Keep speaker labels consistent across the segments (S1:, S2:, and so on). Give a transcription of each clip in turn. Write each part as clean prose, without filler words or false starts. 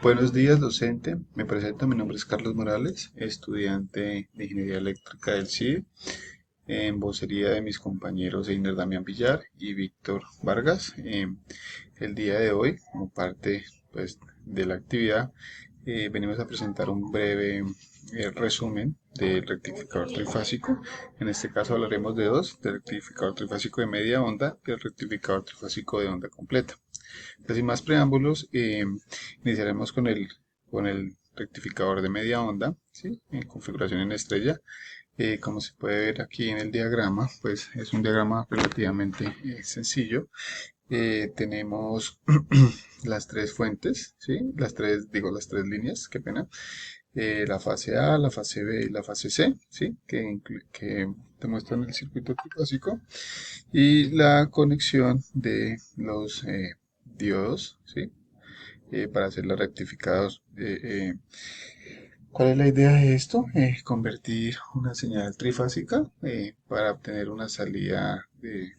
S1: Buenos días, docente. Me presento, mi nombre es Carlos Morales, estudiante de Ingeniería Eléctrica del CIE, en vocería de mis compañeros Einer Damián Villar y Víctor Vargas. El día de hoy, como parte pues, de la actividad, venimos a presentar un breve resumen del rectificador trifásico. En este caso hablaremos de dos, del rectificador trifásico de media onda y el rectificador trifásico de onda completa. Pues sin más preámbulos, iniciaremos con el rectificador de media onda, ¿sí? En configuración en estrella. Como se puede ver aquí en el diagrama, pues es un diagrama relativamente sencillo. Tenemos las tres fuentes, ¿sí? Las tres líneas, qué pena. La fase A, la fase B y la fase C, ¿sí? Que demuestran el circuito trifásico y la conexión de los diodos, ¿sí? Para hacer los rectificados. ¿Cuál es la idea de esto? Convertir una señal trifásica para obtener una salida de,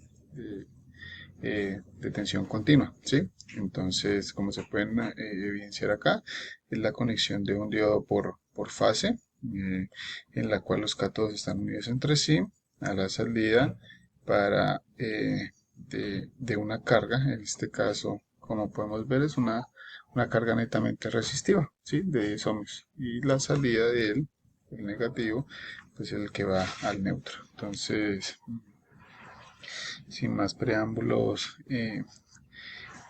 S1: de tensión continua, ¿sí? Entonces, como se pueden evidenciar acá, es la conexión de un diodo por fase, en la cual los cátodos están unidos entre sí a la salida para de una carga, en este caso, como podemos ver, es una carga netamente resistiva, ¿sí? De 10 ohmios. Y la salida de él, el negativo, pues es el que va al neutro. Entonces, sin más preámbulos,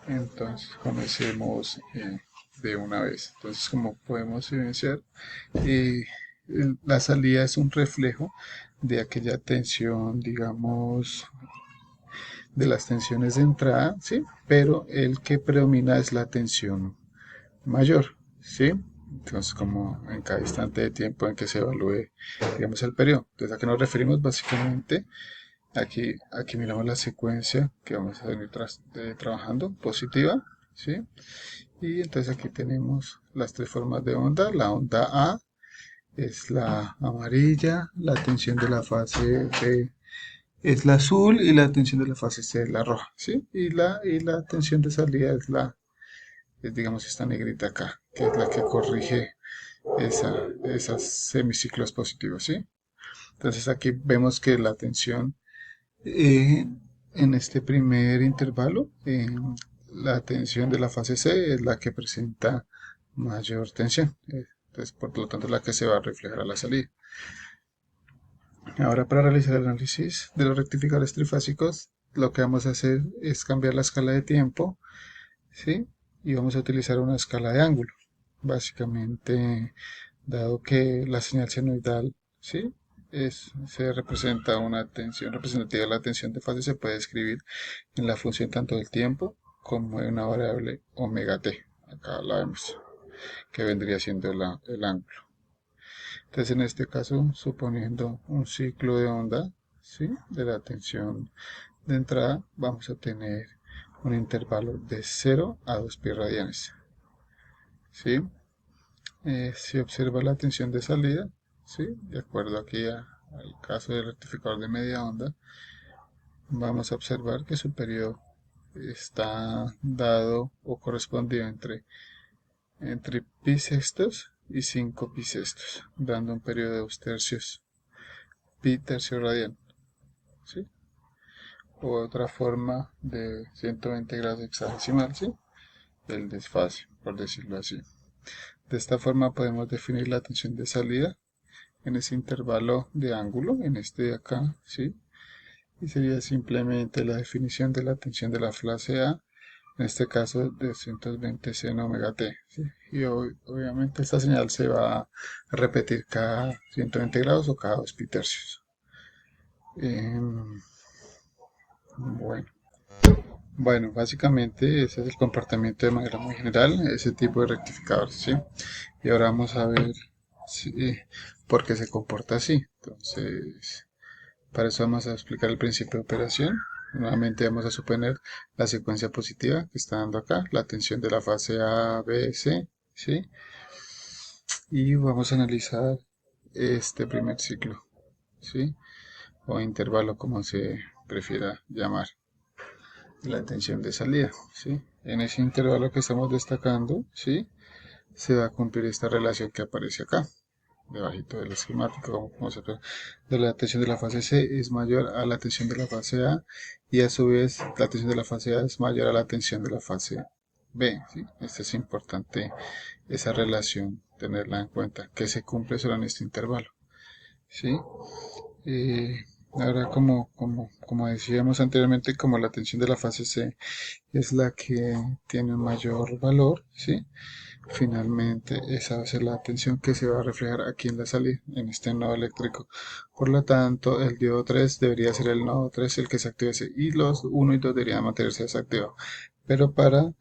S1: entonces comencemos de una vez. Entonces, como podemos evidenciar, eh, la salida es un reflejo de aquella tensión, digamos, de las tensiones de entrada, ¿sí? Pero el que predomina es la tensión mayor, ¿sí? Entonces, como en cada instante de tiempo en que se evalúe, digamos, el periodo. Entonces, ¿a qué nos referimos? Básicamente, aquí miramos la secuencia que vamos a venir trabajando, positiva, ¿sí? Y entonces aquí tenemos las tres formas de onda. La onda A es la amarilla, la tensión de la fase B es la azul y la tensión de la fase C es la roja, ¿sí? Y la tensión de salida es, digamos, esta negrita acá, que es la que corrige esas semiciclos positivos, ¿sí? Entonces aquí vemos que la tensión eh, en este primer intervalo, la tensión de la fase C es la que presenta mayor tensión. Entonces, por lo tanto, es la que se va a reflejar a la salida. Ahora, para realizar el análisis de los rectificadores trifásicos, lo que vamos a hacer es cambiar la escala de tiempo, ¿sí? Y vamos a utilizar una escala de ángulo. Básicamente, dado que la señal senoidal, ¿sí? Se representa una tensión representativa de la tensión de fase, se puede escribir en la función tanto del tiempo como en una variable omega t. Acá la vemos, que vendría siendo el ángulo. Entonces, en este caso, suponiendo un ciclo de onda, ¿sí? De la tensión de entrada, vamos a tener un intervalo de 0 a 2 pi radianes, ¿sí? Si observa la tensión de salida, ¿sí? De acuerdo aquí al caso del rectificador de media onda, vamos a observar que su periodo está dado o correspondido entre pi sextos y 5 pi sextos, dando un periodo de 2 tercios pi tercio radian, ¿sí? O otra forma de 120 grados hexadecimal, ¿sí? El desfase, por decirlo así. De esta forma podemos definir la tensión de salida en ese intervalo de ángulo, en este de acá, ¿sí? Y sería simplemente la definición de la tensión de la fase A, en este caso de 220 seno omega t, ¿sí? Y obviamente esta señal se va a repetir cada 120 grados o cada 2 pi tercios. Bueno, básicamente ese es el comportamiento de manera muy general, ese tipo de rectificadores, ¿sí? Y ahora vamos a ver por qué se comporta así. Entonces, para eso vamos a explicar el principio de operación. Nuevamente vamos a suponer la secuencia positiva que está dando acá, la tensión de la fase A, B, C, ¿sí? Y vamos a analizar este primer ciclo, ¿sí? O intervalo, como se prefiera llamar, la tensión de salida, ¿sí? En ese intervalo que estamos destacando, ¿sí? se va a cumplir esta relación que aparece acá, debajito del esquemático, como se ve, de la tensión de la fase C es mayor a la tensión de la fase A y a su vez la tensión de la fase A es mayor a la tensión de la fase B. ¿Sí? Esto es importante, esa relación, tenerla en cuenta, que se cumple solo en este intervalo. ¿Sí? Ahora, como decíamos anteriormente, como la tensión de la fase C es la que tiene un mayor valor, ¿sí? Finalmente, esa va a ser la tensión que se va a reflejar aquí en la salida, en este nodo eléctrico. Por lo tanto, el diodo 3 debería ser el nodo 3 el que se active y los 1 y 2 deberían mantenerse desactivados. Pero para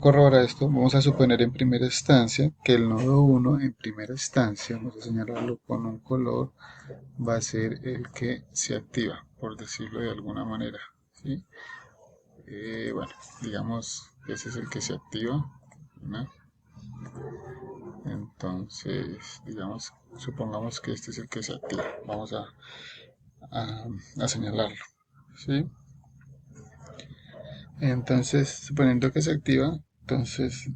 S1: corroborar esto, vamos a suponer en primera instancia que el nodo 1 en primera instancia, vamos a señalarlo con un color, va a ser el que se activa, por decirlo de alguna manera. ¿Sí? Bueno, digamos que ese es el que se activa, ¿no? Entonces, digamos, supongamos que este es el que se activa. Vamos a señalarlo. ¿Sí? Entonces, suponiendo que se activa, entonces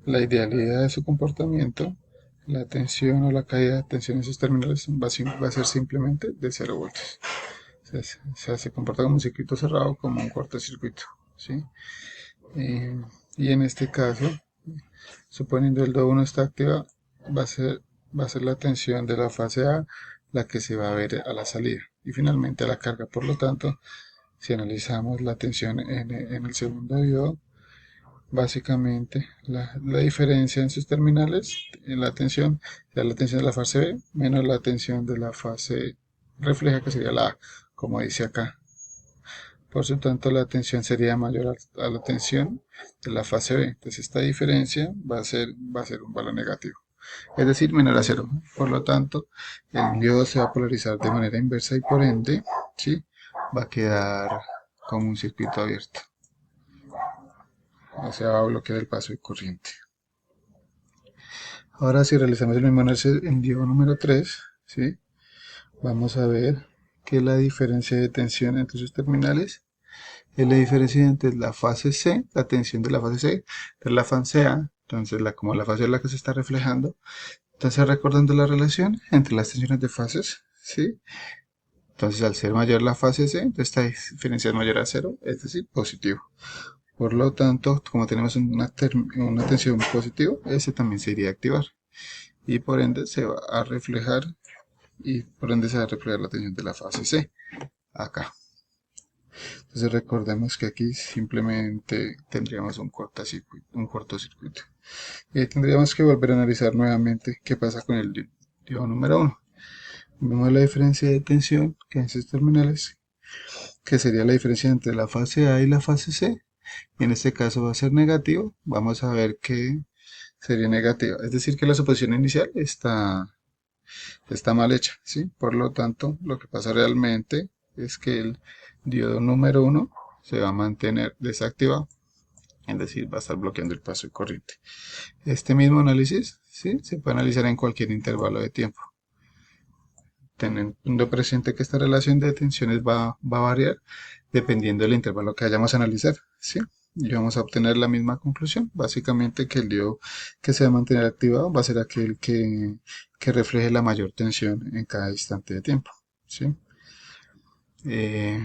S1: la idealidad de su comportamiento, la tensión o la caída de tensión en sus terminales va a ser simplemente de 0 voltios. O sea, se comporta como un circuito cerrado, como un cortocircuito. ¿Sí? Eh, y en este caso, suponiendo el do 1 está activa, va a ser, va a ser la tensión de la fase A la que se va a ver a la salida y finalmente a la carga. Por lo tanto, si analizamos la tensión en el segundo diodo, básicamente la diferencia en sus terminales, en la tensión, será la tensión de la fase B menos la tensión de la fase refleja, que sería la A, como dice acá. Por lo tanto, la tensión sería mayor a la tensión de la fase B. Entonces, esta diferencia va a ser un valor negativo, es decir, menor a cero. Por lo tanto, el diodo se va a polarizar de manera inversa y por ende, ¿sí? Va a quedar como un circuito abierto. O sea, va a bloquear el paso de corriente. Ahora, si realizamos el mismo análisis en diodo número 3, ¿sí? Vamos a ver que la diferencia de tensión entre sus terminales es la diferencia entre la fase C, la tensión de la fase C, de la fase A, entonces como la fase es la que se está reflejando. Entonces, recordando la relación entre las tensiones de fases, ¿sí? Entonces, al ser mayor la fase C, esta diferencia es mayor a cero, es decir, positivo. Por lo tanto, como tenemos una tensión positiva, ese también se iría a activar. Y por ende se va a reflejar, y por ende se va a reflejar la tensión de la fase C, acá. Entonces recordemos que aquí simplemente tendríamos un cortocircuito. Y tendríamos que volver a analizar nuevamente qué pasa con el diodo número 1. Vemos la diferencia de tensión que en sus terminales, que sería la diferencia entre la fase A y la fase C. Y en este caso va a ser negativo. Vamos a ver que sería negativa. Es decir, que la suposición inicial está mal hecha, ¿sí? Por lo tanto, lo que pasa realmente es que el diodo número 1 se va a mantener desactivado, es decir, va a estar bloqueando el paso de corriente. Este mismo análisis, ¿sí? Se puede analizar en cualquier intervalo de tiempo, teniendo presente que esta relación de tensiones va a variar dependiendo del intervalo que vayamos a analizar, ¿sí? Y vamos a obtener la misma conclusión, básicamente que el diodo que se va a mantener activado va a ser aquel que refleje la mayor tensión en cada instante de tiempo, ¿sí? Eh,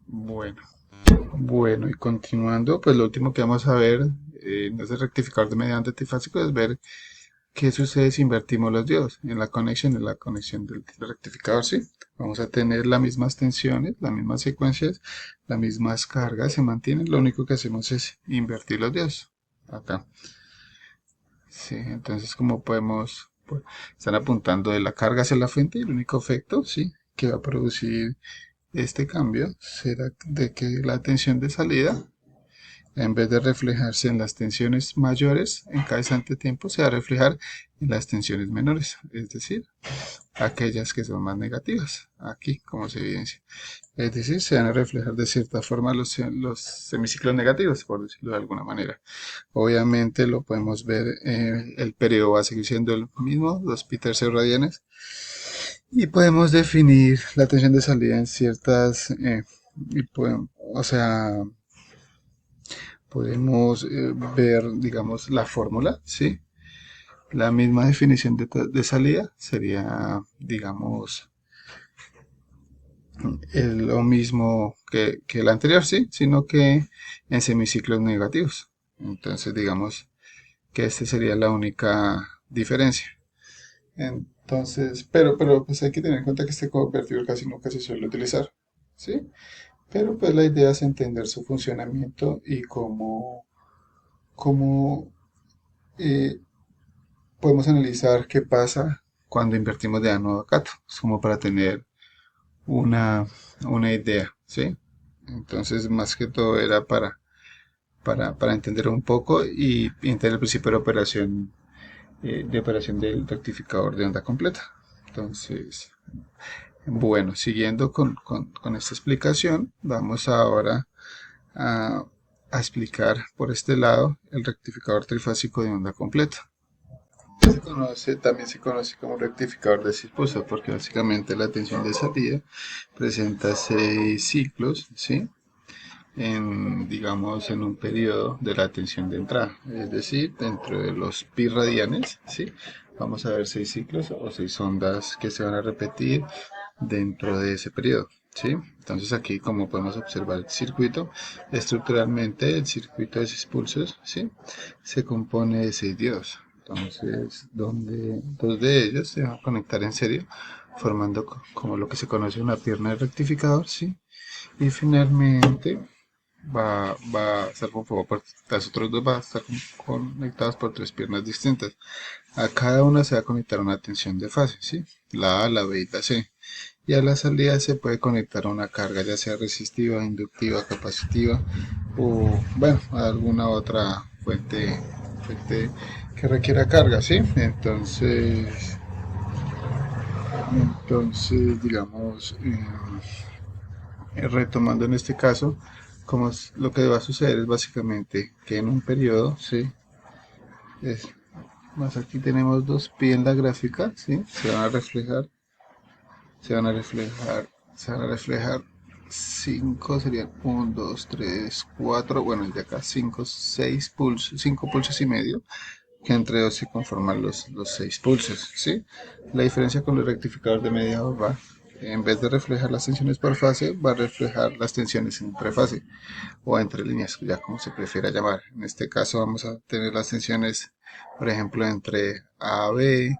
S1: bueno, bueno, y continuando, pues lo último que vamos a ver en ese rectificador de mediante trifásico es ver qué sucede si invertimos los diodos en la conexión del rectificador, ¿sí? Vamos a tener las mismas tensiones, las mismas secuencias, las mismas cargas se mantienen, lo único que hacemos es invertir los diodos, acá. Sí, entonces como podemos, pues, están apuntando de la carga hacia la fuente y el único efecto, ¿sí? Que va a producir este cambio será de que la tensión de salida, en vez de reflejarse en las tensiones mayores en cada instante de tiempo, se va a reflejar en las tensiones menores, es decir, aquellas que son más negativas, aquí como se evidencia. Es decir, se van a reflejar de cierta forma los semiciclos negativos, por decirlo de alguna manera. Obviamente lo podemos ver, el periodo va a seguir siendo el mismo, 2 pi tercios radianes, y podemos definir la tensión de salida en ciertas, o sea, podemos ver, digamos, la fórmula, ¿sí? La misma definición de salida sería, digamos, lo mismo que el anterior, ¿sí? Sino que en semiciclos negativos. Entonces, digamos que esta sería la única diferencia. Entonces, pero pues hay que tener en cuenta que este convertidor casi nunca se suele utilizar, ¿sí? Pero pues la idea es entender su funcionamiento y cómo eh, podemos analizar qué pasa cuando invertimos de ánodo a cátodo, es como para tener una, una idea, ¿sí? Entonces, más que todo era para entender un poco y entender el principio de operación del rectificador de onda completa. Entonces, bueno, siguiendo con esta explicación, vamos ahora a, a explicar por este lado el rectificador trifásico de onda completa. También se conoce como rectificador de Sirpulsa porque básicamente la tensión de salida presenta 6 ciclos, ¿sí? Digamos, en un periodo de la tensión de entrada, es decir, dentro de los pi radianes, ¿sí? Vamos a ver 6 ciclos o 6 ondas que se van a repetir dentro de ese periodo, ¿sí? Entonces aquí, como podemos observar el circuito, estructuralmente el circuito de 6 pulsos, ¿sí? Se compone de 6 diodos. Entonces, donde 2 de ellos se van a conectar en serie, formando como lo que se conoce una pierna de rectificador, ¿sí? Y finalmente va a estar conformado por las otras dos, van a estar conectadas por 3 piernas distintas. A cada una se va a conectar una tensión de fase, ¿sí? La A, la B y la C. Y a la salida se puede conectar una carga, ya sea resistiva, inductiva, capacitiva o, bueno, alguna otra fuente que requiera carga, ¿sí? Entonces digamos, retomando en este caso, lo que va a suceder es básicamente que en un periodo, ¿sí? Es, más aquí tenemos 2 pi en la gráfica, ¿sí? Se van a reflejar, se van a reflejar 5, serían 1, 2, 3, 4, bueno, el de acá 5, 6 pulsos, 5 pulsos y medio, que entre dos se conforman los 6 pulsos, ¿sí? La diferencia con el rectificador de media va, en vez de reflejar las tensiones por fase, va a reflejar las tensiones entre fase o entre líneas, ya como se prefiera llamar. En este caso vamos a tener las tensiones, por ejemplo, entre AB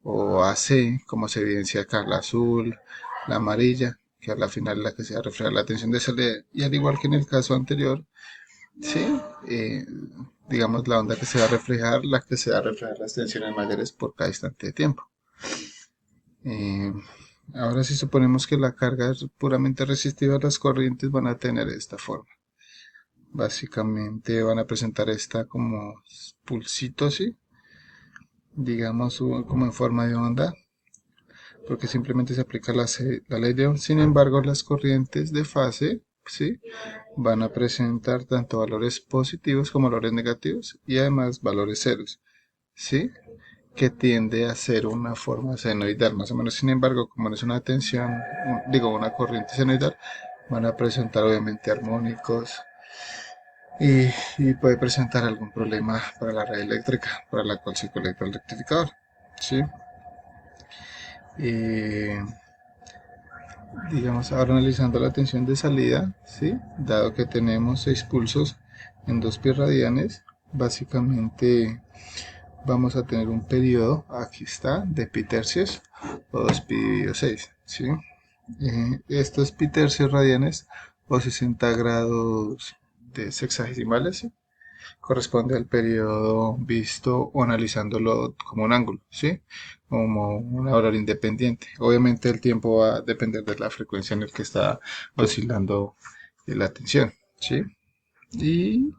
S1: o AC, como se evidencia acá, la azul, la amarilla, que a la final es la que se va a reflejar la tensión de salida, y al igual que en el caso anterior, sí, digamos la onda que se va a reflejar, la que se va a reflejar las tensiones mayores por cada instante de tiempo. Eh, Ahora si suponemos que la carga es puramente resistiva, las corrientes van a tener esta forma. Básicamente van a presentar esta como pulsito, ¿sí? Digamos como en forma de onda, porque simplemente se aplica la ley de Ohm. Sin embargo, las corrientes de fase, ¿sí? Van a presentar tanto valores positivos como valores negativos y además valores ceros, ¿sí? Que tiende a ser una forma senoidal, más o menos. Sin embargo, como no es una tensión, una corriente senoidal, van a presentar obviamente armónicos y puede presentar algún problema para la red eléctrica, para la cual se conecta el rectificador, ¿sí? Eh, digamos, ahora analizando la tensión de salida, ¿sí? Dado que tenemos 6 pulsos en 2 pi radianes, básicamente vamos a tener un periodo, aquí está, de pi tercios o 2 pi dividido 6, ¿sí? Estos pi tercios radianes o 60 grados de sexagesimales, ¿sí? Corresponde al periodo visto o analizándolo como un ángulo, ¿sí? Como un valor independiente. Obviamente el tiempo va a depender de la frecuencia en la que está oscilando la tensión, ¿sí? Y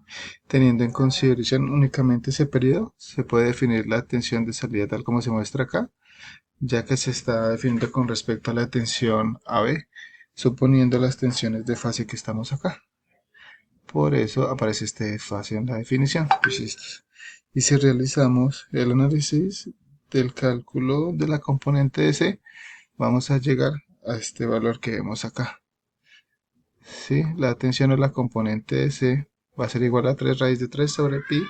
S1: teniendo en consideración únicamente ese periodo, se puede definir la tensión de salida tal como se muestra acá, ya que se está definiendo con respecto a la tensión AB, suponiendo las tensiones de fase que estamos acá. Por eso aparece este desfase en la definición. Y si realizamos el análisis del cálculo de la componente de C, vamos a llegar a este valor que vemos acá. ¿Sí? La tensión de la componente de C va a ser igual a 3 raíz de 3 sobre pi